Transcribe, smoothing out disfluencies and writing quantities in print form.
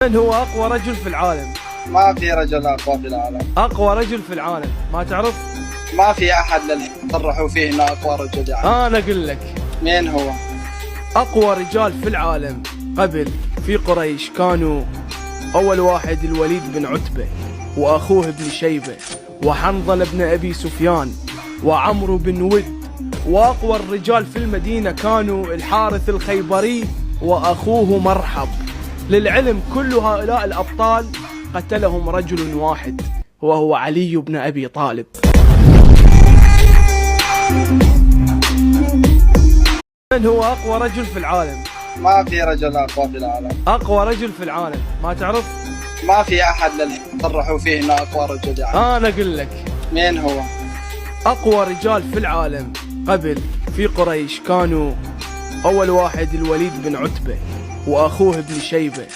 من هو أقوى رجل في العالم؟ ما في رجل أقوى في العالم. أقوى رجل في العالم ما تعرف؟ ما في أحد صرحوا فيه إنه أقوى رجل يعني. أنا أقول لك مين هو؟ أقوى رجال في العالم قبل في قريش كانوا أول واحد الوليد بن عتبة، وأخوه ابن شيبة، وحنظل بن أبي سفيان، وعمرو بن ود. وأقوى الرجال في المدينة كانوا الحارث الخيبري وأخوه مرحب. للعلم كل هؤلاء الأبطال قتلهم رجل واحد وهو علي بن أبي طالب. من هو أقوى رجل في العالم؟ ما في رجل أقوى في العالم. أقوى رجل في العالم ما تعرف؟ ما في أحد صرحوا فيه إنه أقوى رجل يعني. أنا أقول لك مين هو؟ أقوى رجال في العالم قبل في قريش كانوا أول واحد الوليد بن عتبة، وأخوه ابن شيبة،